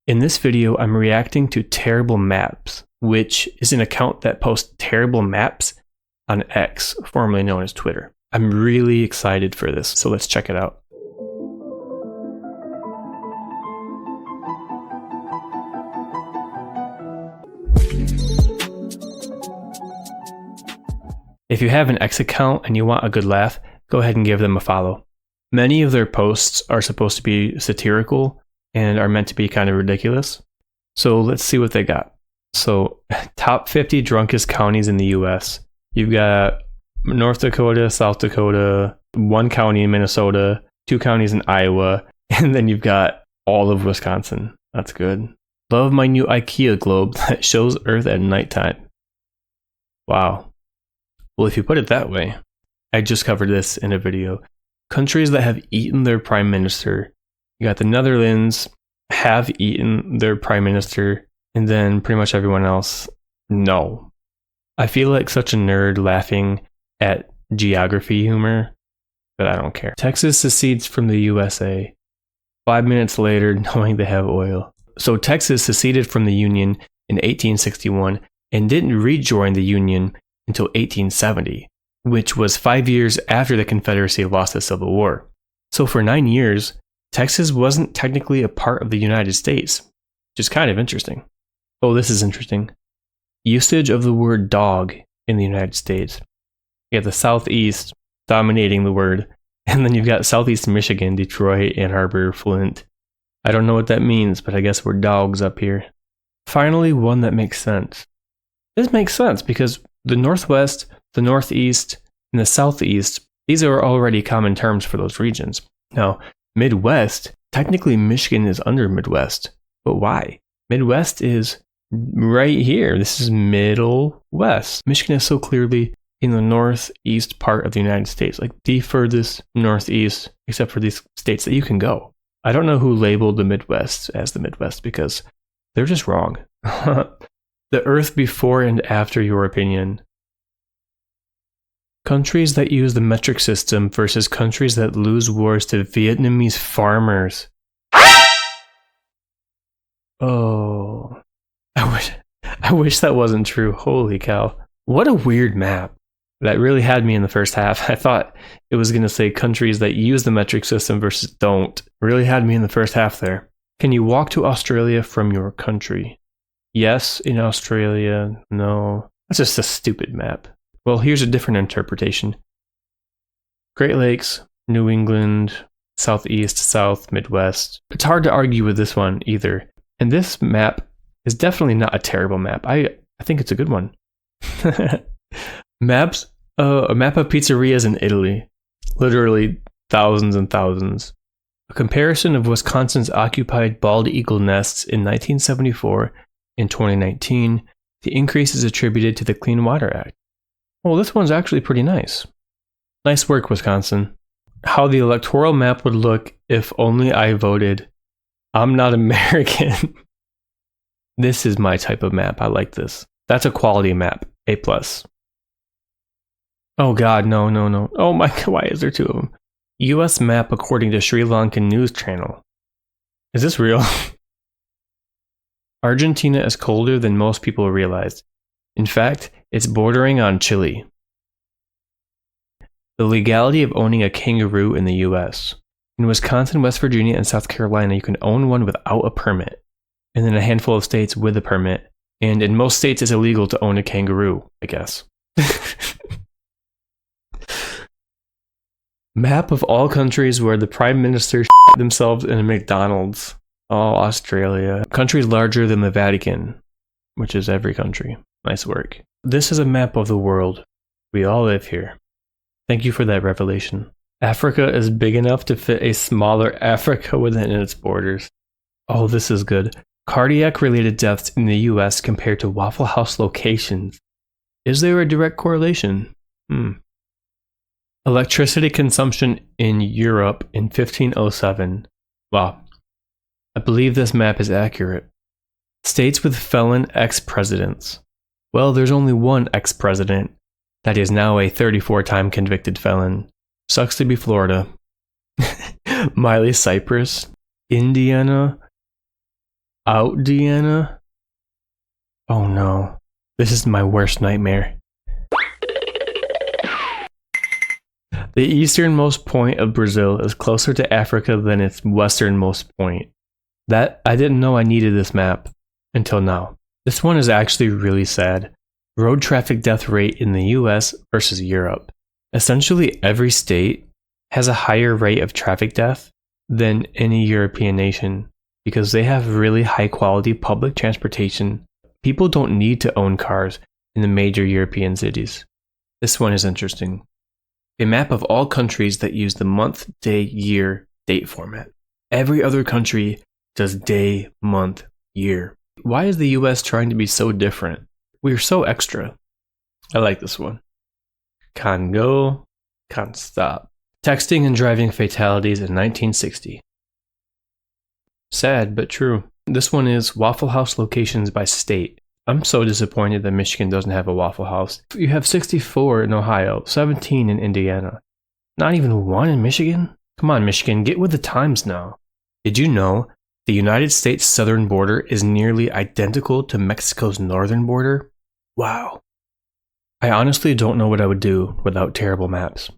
In this video, I'm reacting to Terrible Maps, which is an account that posts terrible maps on X, formerly known as Twitter. I'm really excited for this, so let's check it out. If you have an X account and you want a good laugh, go ahead and give them a follow. Many of their posts are supposed to be satirical and are meant to be kind of ridiculous. So let's see what they got. So, top 50 drunkest counties in the US. You've got North Dakota, South Dakota, one county in Minnesota, 2 counties in Iowa, and then you've got all of Wisconsin. That's good. Love my new IKEA globe that shows Earth at nighttime. Wow. Well, if you put it that way, I just covered this in a video. Countries that have eaten their prime minister. You got the Netherlands have eaten their prime minister, and then pretty much everyone else, no. I feel like such a nerd laughing at geography humor, but I don't care. Texas secedes from the USA. 5 minutes later, knowing they have oil. So Texas seceded from the Union in 1861 and didn't rejoin the Union until 1870, which was 5 years after the Confederacy lost the Civil War. So for 9 years, Texas wasn't technically a part of the United States, which is kind of interesting. Oh, this is interesting. Usage of the word dog in the United States. You have the Southeast dominating the word, and then you've got Southeast Michigan, Detroit, Ann Arbor, Flint. I don't know what that means, but I guess we're dogs up here. Finally, one that makes sense. This makes sense because the Northwest, the Northeast, and the Southeast, these are already common terms for those regions. Now, Midwest, technically Michigan is under Midwest, but why? Midwest is right here. This is Middle West. Michigan is so clearly in the northeast part of the United States, like the furthest northeast, except for these states that you can go. I don't know who labeled the Midwest as the Midwest because they're just wrong. The Earth before and after your opinion. Countries that use the metric system versus countries that lose wars to Vietnamese farmers. Oh, I wish that wasn't true. Holy cow. What a weird map. That really had me in the first half. I thought it was going to say countries that use the metric system versus don't. Really had me in the first half there. Can you walk to Australia from your country? Yes, in Australia. No. That's just a stupid map. Well, here's a different interpretation. Great Lakes, New England, Southeast, South, Midwest. It's hard to argue with this one either. And this map is definitely not a terrible map. I think it's a good one. A map of pizzerias in Italy. Literally thousands and thousands. A comparison of Wisconsin's occupied bald eagle nests in 1974 and 2019. The increase is attributed to the Clean Water Act. Well, this one's actually pretty nice. Nice work, Wisconsin. How the electoral map would look if only I voted. I'm not American. This is my type of map. I like this. That's a quality map. A+. Oh god, no. Oh my god, why is there 2 of them? US map according to Sri Lankan news channel. Is this real? Argentina is colder than most people realize. In fact, it's bordering on Chile. The legality of owning a kangaroo in the US. In Wisconsin, West Virginia, and South Carolina, you can own one without a permit. And in a handful of states with a permit. And in most states, it's illegal to own a kangaroo, I guess. Map of all countries where the prime minister themselves in a McDonald's. Oh, Australia. Countries larger than the Vatican, which is every country. Nice work. This is a map of the world. We all live here. Thank you for that revelation. Africa is big enough to fit a smaller Africa within its borders. Oh, this is good. Cardiac-related deaths in the US compared to Waffle House locations. Is there a direct correlation? Electricity consumption in Europe in 1507. Wow. I believe this map is accurate. States with felon ex-presidents. Well, there's only one ex-president that is now a 34-time convicted felon. Sucks to be Florida. Miley Cyrus, Indiana, Out Diana? Oh no. This is my worst nightmare. The easternmost point of Brazil is closer to Africa than its westernmost point. That I didn't know I needed this map until now. This one is actually really sad. Road traffic death rate in the US versus Europe. Essentially every state has a higher rate of traffic death than any European nation because they have really high quality public transportation. People don't need to own cars in the major European cities. This one is interesting. A map of all countries that use the month, day, year, date format. Every other country does day, month, year. Why is the US trying to be so different? We're so extra. I like this one. Can't go, can't stop. Texting and driving fatalities in 1960. Sad, but true. This one is Waffle House locations by state. I'm so disappointed that Michigan doesn't have a Waffle House. You have 64 in Ohio, 17 in Indiana. Not even one in Michigan? Come on, Michigan, get with the times now. Did you know the United States southern border is nearly identical to Mexico's northern border? Wow. I honestly don't know what I would do without terrible maps.